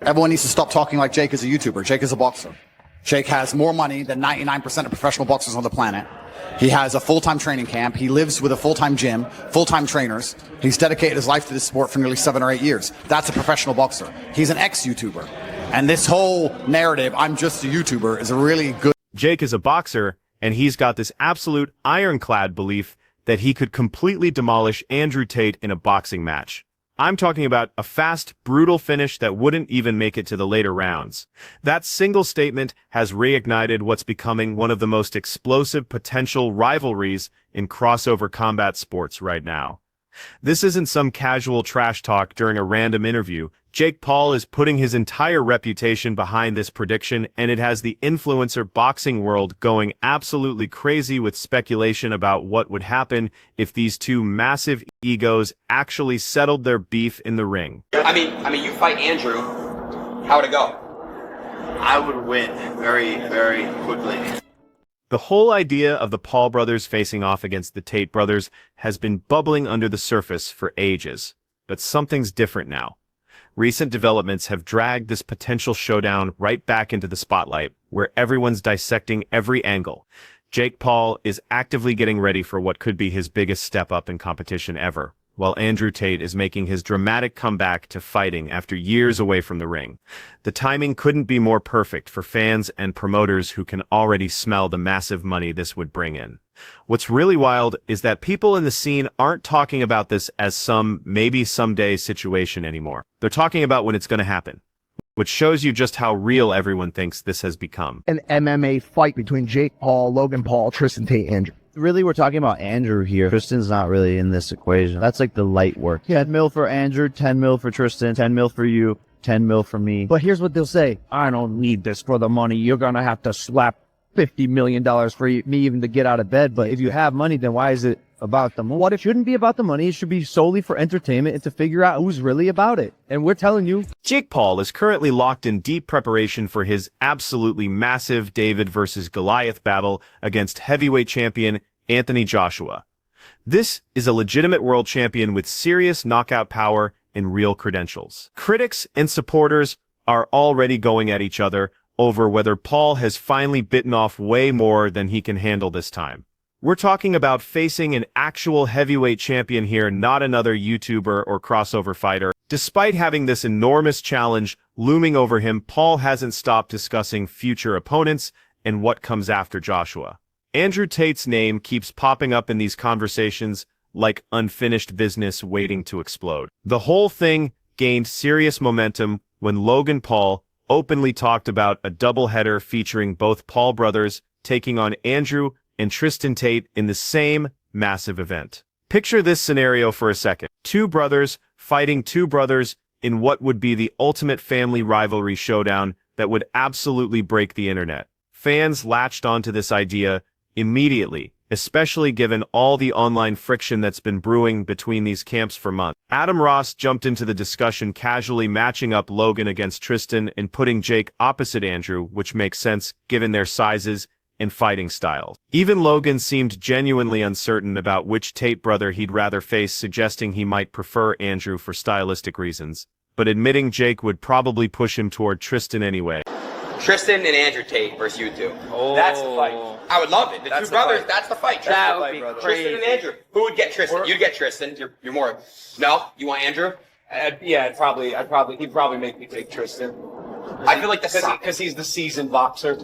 Everyone needs to stop talking like Jake is a YouTuber. Jake is a boxer. Jake has more money than 99% of professional boxers on the planet. He has a full-time training camp. He lives with a full-time gym, full-time trainers. He's dedicated his life to this sport for nearly 7 or 8 years. That's a professional boxer. He's an ex-YouTuber. And this whole narrative, I'm just a YouTuber, is a really good... Jake is a boxer, and he's got this absolute ironclad belief that he could completely demolish Andrew Tate in a boxing match. I'm talking about a fast, brutal finish that wouldn't even make it to the later rounds. That single statement has reignited what's becoming one of the most explosive potential rivalries in crossover combat sports right now. This isn't some casual trash talk during a random interview. Jake Paul is putting his entire reputation behind this prediction, and it has the influencer boxing world going absolutely crazy with speculation about what would happen if these two massive egos actually settled their beef in the ring. I mean, you fight Andrew, how would it go? I would win very, very quickly. The whole idea of the Paul brothers facing off against the Tate brothers has been bubbling under the surface for ages, but something's different now. Recent developments have dragged this potential showdown right back into the spotlight, where everyone's dissecting every angle. Jake Paul is actively getting ready for what could be his biggest step up in competition ever, while Andrew Tate is making his dramatic comeback to fighting after years away from the ring. The timing couldn't be more perfect for fans and promoters who can already smell the massive money this would bring in. What's really wild is that people in the scene aren't talking about this as some maybe someday situation anymore. They're talking about when it's going to happen, which shows you just how real everyone thinks this has become. An MMA fight between Jake Paul, Logan Paul, Tristan Tate, Andrew. Really, we're talking about Andrew here. Tristan's not really in this equation. That's like the light work. 10 mil for Andrew, 10 mil for Tristan, 10 mil for you, 10 mil for me. But here's what they'll say. I don't need this for the money. You're going to have to slap $50 million for me even to get out of bed. But if you have money, then why is it about the money? What it shouldn't be about the money. It should be solely for entertainment and to figure out who's really about it. And we're telling you. Jake Paul is currently locked in deep preparation for his absolutely massive David versus Goliath battle against heavyweight champion Anthony Joshua. This is a legitimate world champion with serious knockout power and real credentials. Critics and supporters are already going at each other over whether Paul has finally bitten off way more than he can handle this time. We're talking about facing an actual heavyweight champion here, not another YouTuber or crossover fighter. Despite having this enormous challenge looming over him, Paul hasn't stopped discussing future opponents and what comes after Joshua. Andrew Tate's name keeps popping up in these conversations like unfinished business waiting to explode. The whole thing gained serious momentum when Logan Paul openly talked about a doubleheader featuring both Paul brothers taking on Andrew and Tristan Tate in the same massive event. Picture this scenario for a second. Two brothers fighting two brothers in what would be the ultimate family rivalry showdown that would absolutely break the internet. Fans latched onto this idea immediately, especially given all the online friction that's been brewing between these camps for months. Adam Ross jumped into the discussion, casually matching up Logan against Tristan and putting Jake opposite Andrew, which makes sense given their sizes and fighting styles. Even Logan seemed genuinely uncertain about which Tate brother he'd rather face, suggesting he might prefer Andrew for stylistic reasons, but admitting Jake would probably push him toward Tristan anyway. Tristan and Andrew Tate versus you two. Oh. That's the fight. I would love it. The two brothers, that's the fight. That would be Tristan and Andrew. Who would get Tristan? You'd get Tristan. You're more. No? You want Andrew? He'd probably make me take Tristan. I feel like because he's the seasoned boxer.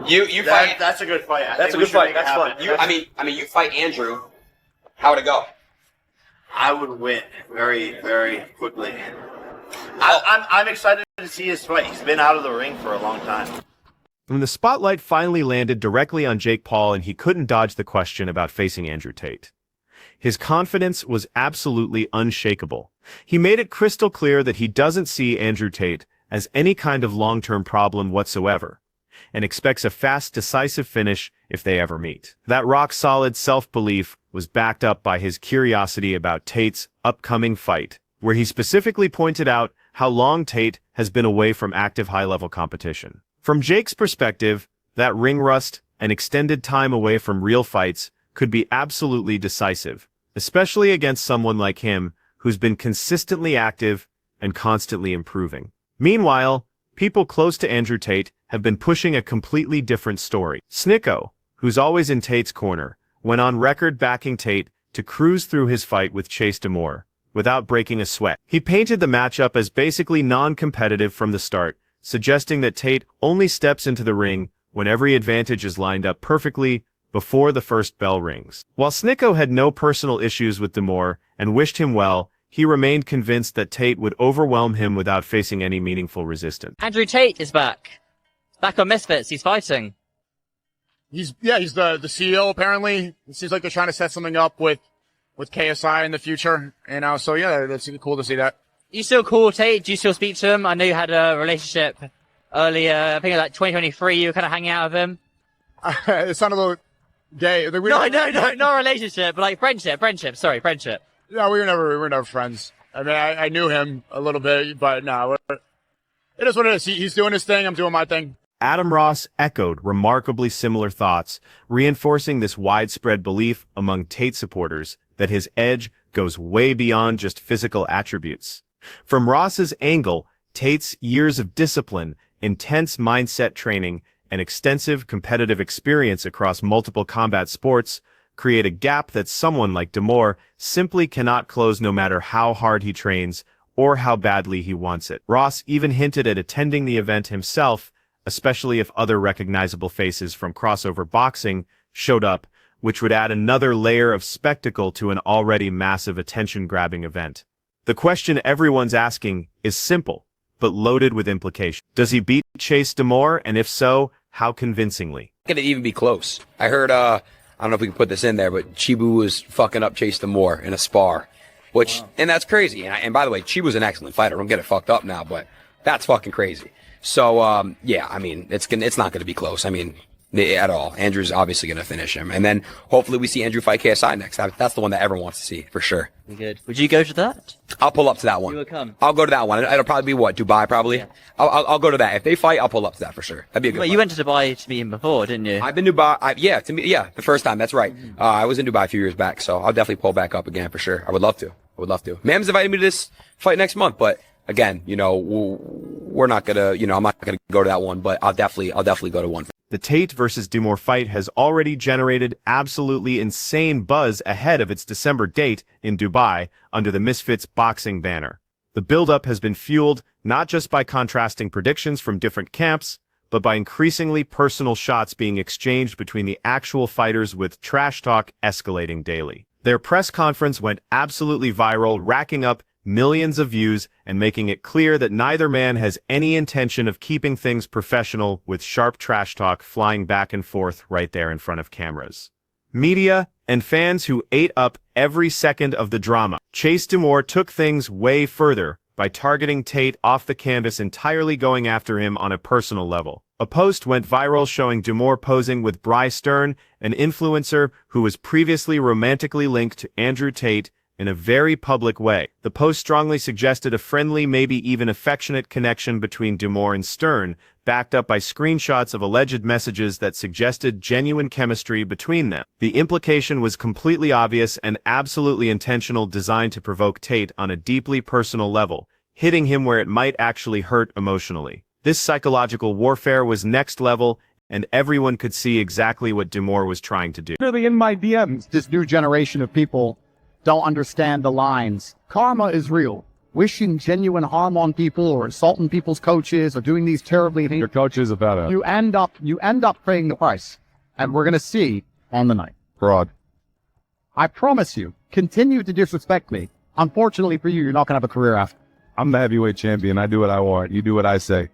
You fight. That's a good fight. That's a good fight. That's fun. You fight Andrew. How would it go? I would win very, very quickly. I'm excited to see his fight. He's been out of the ring for a long time. When the spotlight finally landed directly on Jake Paul and he couldn't dodge the question about facing Andrew Tate, his confidence was absolutely unshakable. He made it crystal clear that he doesn't see Andrew Tate as any kind of long-term problem whatsoever, and expects a fast, decisive finish if they ever meet. That rock-solid self-belief was backed up by his curiosity about Tate's upcoming fight, where he specifically pointed out how long Tate has been away from active high-level competition. From Jake's perspective, that ring rust and extended time away from real fights could be absolutely decisive, especially against someone like him who's been consistently active and constantly improving. Meanwhile, people close to Andrew Tate have been pushing a completely different story. Snicko, who's always in Tate's corner, went on record backing Tate to cruise through his fight with Chase DeMoor without breaking a sweat. He painted the matchup as basically non-competitive from the start, suggesting that Tate only steps into the ring when every advantage is lined up perfectly before the first bell rings. While Snicko had no personal issues with DeMoor and wished him well, he remained convinced that Tate would overwhelm him without facing any meaningful resistance. Andrew Tate is back. Back on Misfits. He's fighting. He's the CEO apparently. It seems like they're trying to set something up with KSI in the future, so yeah, that's cool to see that. You still call Tate? Do you still speak to him? I know you had a relationship earlier. I think like 2023. You were kind of hanging out with him. It sounded a little gay. No, not relationship, but like friendship. Sorry, friendship. No, we were never friends. I mean, I knew him a little bit, but no, it is what it is. He's doing his thing. I'm doing my thing. Adam Ross echoed remarkably similar thoughts, reinforcing this widespread belief among Tate supporters that his edge goes way beyond just physical attributes. From Ross's angle, Tate's years of discipline, intense mindset training, and extensive competitive experience across multiple combat sports create a gap that someone like DeMoor simply cannot close no matter how hard he trains or how badly he wants it. Ross even hinted at attending the event himself, especially if other recognizable faces from crossover boxing showed up, which would add another layer of spectacle to an already massive attention-grabbing event. The question everyone's asking is simple, but loaded with implications. Does he beat Chase DeMoor, and if so, how convincingly? Could it even be close? I heard, I don't know if we can put this in there, but Chibu was fucking up Chase DeMoor in a spar, and that's crazy. And by the way, Chibu's an excellent fighter. Don't get it fucked up now, but that's fucking crazy. So, yeah, I mean, it's not going to be close. I mean, at all. Andrew's obviously going to finish him. And then hopefully we see Andrew fight KSI next. That's the one that everyone wants to see, for sure. Good. Would you go to that? I'll pull up to that one. You will come. I'll go to that one. It'll probably be what? Dubai, probably? Yeah. I'll go to that. If they fight, I'll pull up to that for sure. That'd be a good Well, fight. you went to Dubai to meet him before, didn't you? I've been to Dubai. The first time. That's right. I was in Dubai a few years back, so I'll definitely pull back up again for sure. I would love to. Mam's invited me to this fight next month, but again, we're not gonna, I'm not gonna go to that one, but I'll definitely go to one. The Tate versus DeMoor fight has already generated absolutely insane buzz ahead of its December date in Dubai under the Misfits boxing banner. The build-up has been fueled not just by contrasting predictions from different camps, but by increasingly personal shots being exchanged between the actual fighters, with trash talk escalating daily. Their press conference went absolutely viral, racking up millions of views and making it clear that neither man has any intention of keeping things professional, with sharp trash talk flying back and forth right there in front of cameras. Media and fans who ate up every second of the drama. Chase DeMoor took things way further by targeting Tate off the canvas, entirely going after him on a personal level. A post went viral showing DeMoor posing with Bry Stern, an influencer who was previously romantically linked to Andrew Tate, in a very public way. The post strongly suggested a friendly, maybe even affectionate connection between DeMoor and Stern, backed up by screenshots of alleged messages that suggested genuine chemistry between them. The implication was completely obvious and absolutely intentional, designed to provoke Tate on a deeply personal level, hitting him where it might actually hurt emotionally. This psychological warfare was next level, and everyone could see exactly what DeMoor was trying to do. Really, in my DMs, this new generation of people don't understand the lines. Karma is real. Wishing genuine harm on people, or insulting people's coaches, or doing these terribly things. Your coach is about it. You end up paying the price. And we're going to see on the night. Fraud. I promise you, continue to disrespect me. Unfortunately for you, you're not going to have a career after. I'm the heavyweight champion. I do what I want. You do what I say.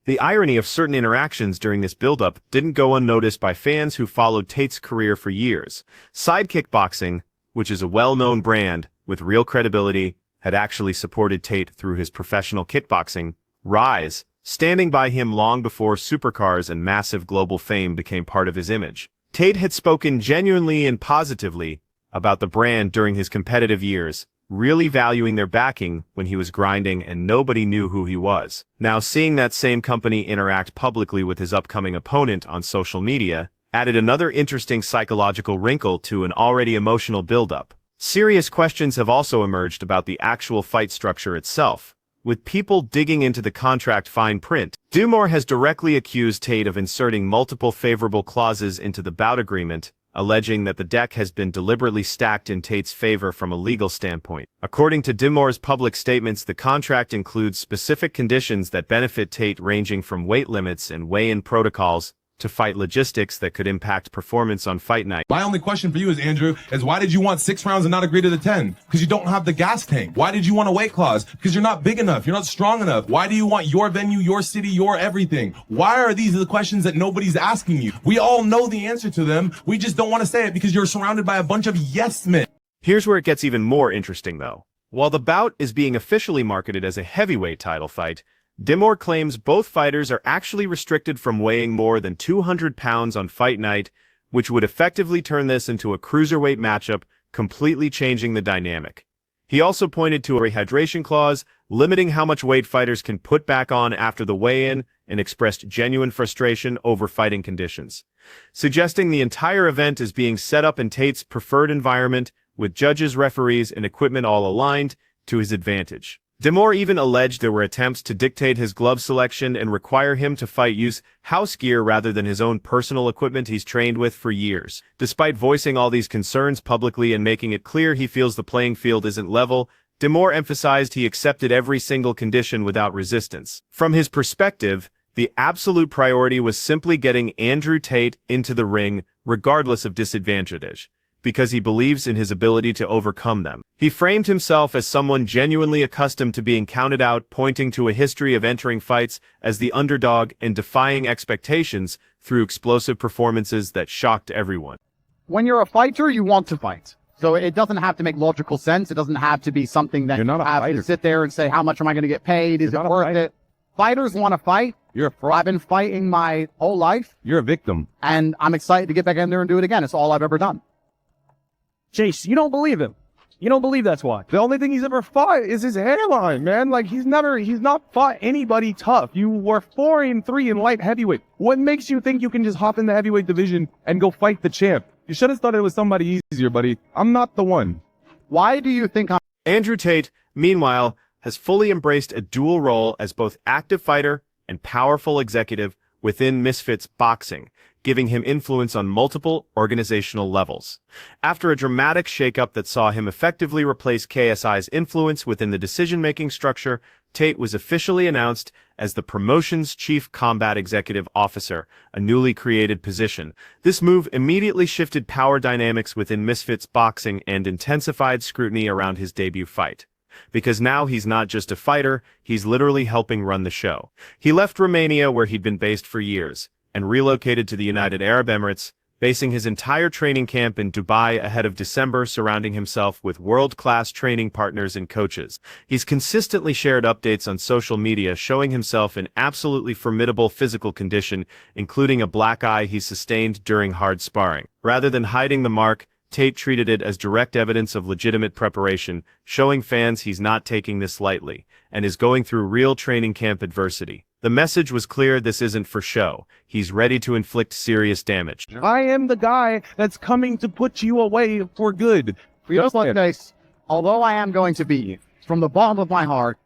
The irony of certain interactions during this build-up didn't go unnoticed by fans who followed Tate's career for years. Sidekick Boxing, which is a well-known brand with real credibility, had actually supported Tate through his professional kickboxing rise, standing by him long before supercars and massive global fame became part of his image. Tate had spoken genuinely and positively about the brand during his competitive years, really valuing their backing when he was grinding and nobody knew who he was. Now, seeing that same company interact publicly with his upcoming opponent on social media added another interesting psychological wrinkle to an already emotional build-up. Serious questions have also emerged about the actual fight structure itself, with people digging into the contract fine print. DeMoor has directly accused Tate of inserting multiple favorable clauses into the bout agreement, alleging that the deck has been deliberately stacked in Tate's favor from a legal standpoint. According to DeMoor's public statements, the contract includes specific conditions that benefit Tate, ranging from weight limits and weigh-in protocols to fight logistics that could impact performance on fight night. My only question for you is, Andrew, is why did you want 6 rounds and not agree to the 10? Because you don't have the gas tank. Why did you want a weight clause? Because you're not big enough. You're not strong enough. Why do you want your venue, your city, your everything? Why are these the questions that nobody's asking you? We all know the answer to them. We just don't want to say it because you're surrounded by a bunch of yes men. Here's where it gets even more interesting, though. While the bout is being officially marketed as a heavyweight title fight, DeMoor claims both fighters are actually restricted from weighing more than 200 pounds on fight night, which would effectively turn this into a cruiserweight matchup, completely changing the dynamic. He also pointed to a rehydration clause, limiting how much weight fighters can put back on after the weigh-in, and expressed genuine frustration over fighting conditions, suggesting the entire event is being set up in Tate's preferred environment, with judges, referees, and equipment all aligned to his advantage. DeMoor even alleged there were attempts to dictate his glove selection and require him to fight use house gear rather than his own personal equipment he's trained with for years. Despite voicing all these concerns publicly and making it clear he feels the playing field isn't level, DeMoor emphasized he accepted every single condition without resistance. From his perspective, the absolute priority was simply getting Andrew Tate into the ring, regardless of disadvantage, because he believes in his ability to overcome them. He framed himself as someone genuinely accustomed to being counted out, pointing to a history of entering fights as the underdog and defying expectations through explosive performances that shocked everyone. When you're a fighter, you want to fight. So it doesn't have to make logical sense. It doesn't have to be something that You're not a have fighter. to sit there and say, how much am I going to get paid? Is You're it not a worth fighter. it? Fighters want to fight. You're a fraud. I've been fighting my whole life, You're a victim. and I'm excited to get back in there and do it again. It's all I've ever done. Chase, you don't believe him. You don't believe that's why. The only thing he's ever fought is his hairline, man. Like, he's not fought anybody tough. You were 4-3 in light heavyweight. What makes you think you can just hop in the heavyweight division and go fight the champ? You should have thought it was somebody easier, buddy. I'm not the one. Why do you think I'm Andrew Tate, meanwhile, has fully embraced a dual role as both active fighter and powerful executive within Misfits Boxing, giving him influence on multiple organizational levels. After a dramatic shakeup that saw him effectively replace KSI's influence within the decision-making structure, Tate was officially announced as the promotion's Chief Combat Executive Officer, a newly created position. This move immediately shifted power dynamics within Misfits Boxing and intensified scrutiny around his debut fight. Because now he's not just a fighter, he's literally helping run the show. He left Romania, where he'd been based for years, and relocated to the United Arab Emirates, basing his entire training camp in Dubai ahead of December, surrounding himself with world-class training partners and coaches. He's consistently shared updates on social media showing himself in absolutely formidable physical condition, including a black eye he sustained during hard sparring. Rather than hiding the mark, Tate treated it as direct evidence of legitimate preparation, showing fans he's not taking this lightly, and is going through real training camp adversity. The message was clear: this isn't for show. He's ready to inflict serious damage. I am the guy that's coming to put you away for good. Just like this, although I am going to beat you, from the bottom of my heart,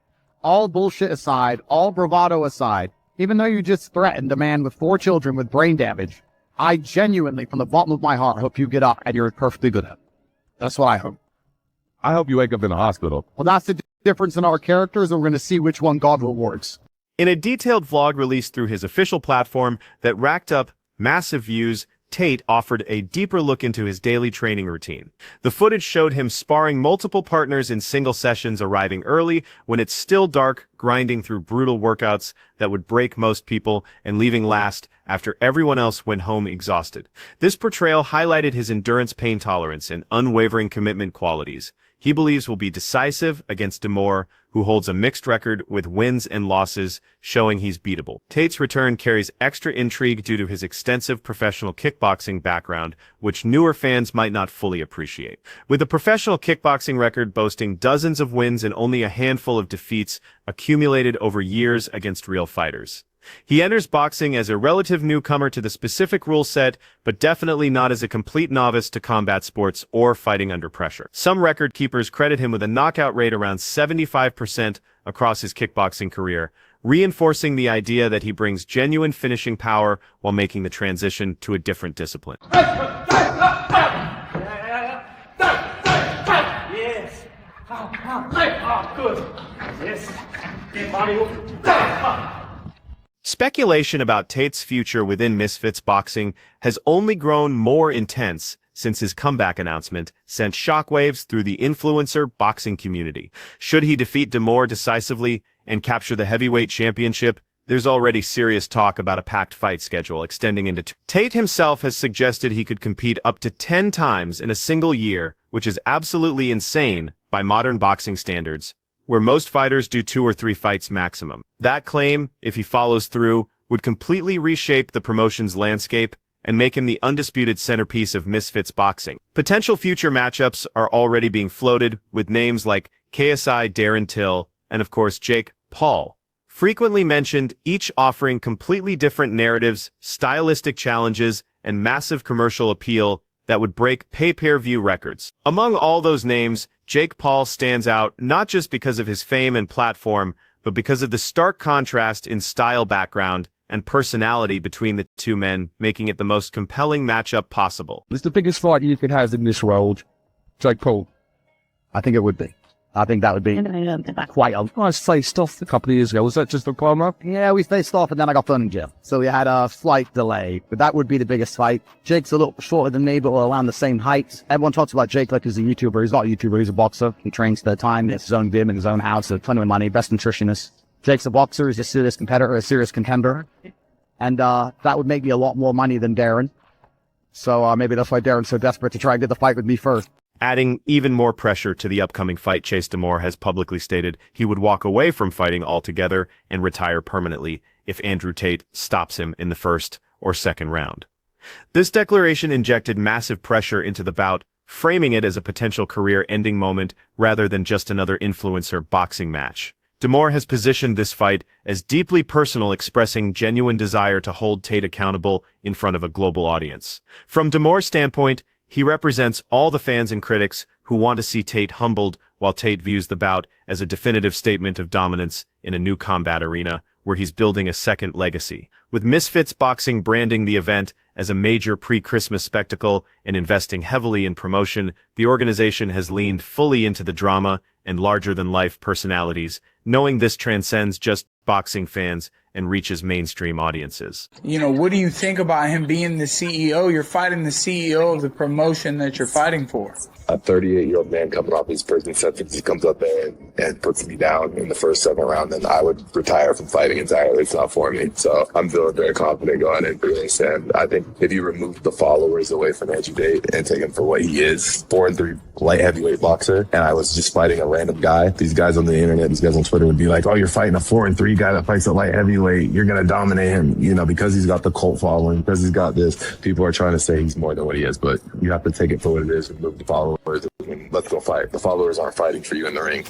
all bullshit aside, all bravado aside, even though you just threatened a man with 4 children with brain damage, I genuinely, from the bottom of my heart, hope you get up and you're perfectly good at it. That's what I hope. I hope you wake up in a hospital. Well, that's the difference in our characters, and we're going to see which one God rewards. In a detailed vlog released through his official platform that racked up massive views, Tate offered a deeper look into his daily training routine. The footage showed him sparring multiple partners in single sessions, arriving early when it's still dark, grinding through brutal workouts that would break most people, and leaving last after everyone else went home exhausted. This portrayal highlighted his endurance, pain tolerance, and unwavering commitment qualities he believes will be decisive against DeMoor, who holds a mixed record with wins and losses, showing he's beatable. Tate's return carries extra intrigue due to his extensive professional kickboxing background, which newer fans might not fully appreciate. With a professional kickboxing record boasting dozens of wins and only a handful of defeats accumulated over years against real fighters, He enters boxing as a relative newcomer to the specific rule set, but definitely not as a complete novice to combat sports or fighting under pressure. Some record keepers credit him with a knockout rate around 75% across his kickboxing career, reinforcing the idea that he brings genuine finishing power while making the transition to a different discipline. Yes. Good. Yes. Speculation about Tate's future within Misfits Boxing has only grown more intense since his comeback announcement sent shockwaves through the influencer boxing community. Should he defeat DeMoor decisively and capture the heavyweight championship, there's already serious talk about a packed fight schedule extending into Tate himself has suggested he could compete up to 10 times in a single year, which is absolutely insane by modern boxing standards, where most fighters do 2 or 3 fights maximum. That claim, if he follows through, would completely reshape the promotion's landscape and make him the undisputed centerpiece of Misfits Boxing. Potential future matchups are already being floated, with names like KSI Darren Till and, of course, Jake Paul, frequently mentioned, each offering completely different narratives, stylistic challenges, and massive commercial appeal that would break pay-per-view records. Among all those names, Jake Paul stands out not just because of his fame and platform, but because of the stark contrast in style background and personality between the two men, making it the most compelling matchup possible. It's the biggest fight you could have in this world. Jake Paul. I think it would be. I think that would be quite a nice faced off a couple of years ago. Was that just a karma? Yeah, we faced off and then I got thrown in jail. So we had a slight delay, but that would be the biggest fight. Jake's a little shorter than me, but we're around the same height. Everyone talks about Jake like he's a YouTuber. He's not a YouTuber, he's a boxer. He trains their time, it's his own gym in his own house, a ton of money, best nutritionist. Jake's a boxer, he's a serious competitor, a serious contender. And that would make me a lot more money than Darren. So maybe that's why Darren's so desperate to try and get the fight with me first. Adding even more pressure to the upcoming fight, Chase DeMoor has publicly stated he would walk away from fighting altogether and retire permanently if Andrew Tate stops him in the first or second round. This declaration injected massive pressure into the bout, framing it as a potential career-ending moment rather than just another influencer boxing match. DeMoor has positioned this fight as deeply personal, expressing genuine desire to hold Tate accountable in front of a global audience. From DeMoor's standpoint, he represents all the fans and critics who want to see Tate humbled, while Tate views the bout as a definitive statement of dominance in a new combat arena where he's building a second legacy. With Misfits Boxing branding the event as a major pre-Christmas spectacle and investing heavily in promotion, the organization has leaned fully into the drama and larger-than-life personalities, knowing this transcends just boxing fans and reaches mainstream audiences. You know, what do you think about him being the CEO? You're fighting the CEO of the promotion that you're fighting for. A 38-year-old man coming off his prison sentence, he comes up there and puts me down in the first, second round, and I would retire from fighting entirely. It's not for me. So I'm feeling very confident going into this. And I think if you remove the followers away from Andrew Tate and take him for what he is, 4-3 light heavyweight boxer, and I was just fighting a random guy. These guys on the internet, these guys on Twitter would be like, oh, you're fighting a 4-3 guy that fights a light heavyweight. You're going to dominate him, you know, because he's got the cult following, because he's got this. People are trying to say he's more than what he is, but you have to take it for what it is, remove the followers, and let's go fight. The followers aren't fighting for you in the ring.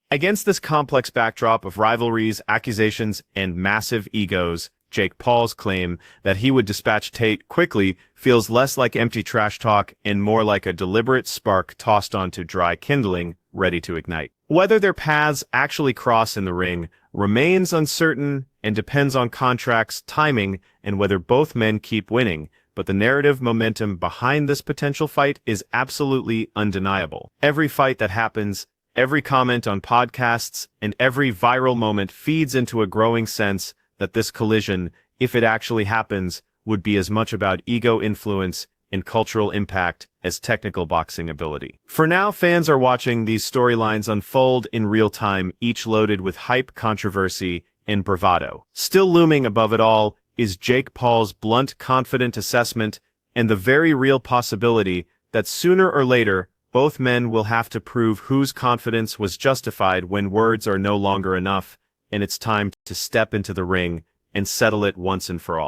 Against this complex backdrop of rivalries, accusations, and massive egos, Jake Paul's claim that he would dispatch Tate quickly feels less like empty trash talk and more like a deliberate spark tossed onto dry kindling, ready to ignite. Whether their paths actually cross in the ring remains uncertain and depends on contracts, timing, and whether both men keep winning, but the narrative momentum behind this potential fight is absolutely undeniable. Every fight that happens, every comment on podcasts, and every viral moment feeds into a growing sense that this collision, if it actually happens, would be as much about ego influence and cultural impact as technical boxing ability. For now, fans are watching these storylines unfold in real time, each loaded with hype, controversy, and bravado. Still looming above it all is Jake Paul's blunt, confident assessment and the very real possibility that sooner or later, both men will have to prove whose confidence was justified when words are no longer enough, and it's time to step into the ring and settle it once and for all.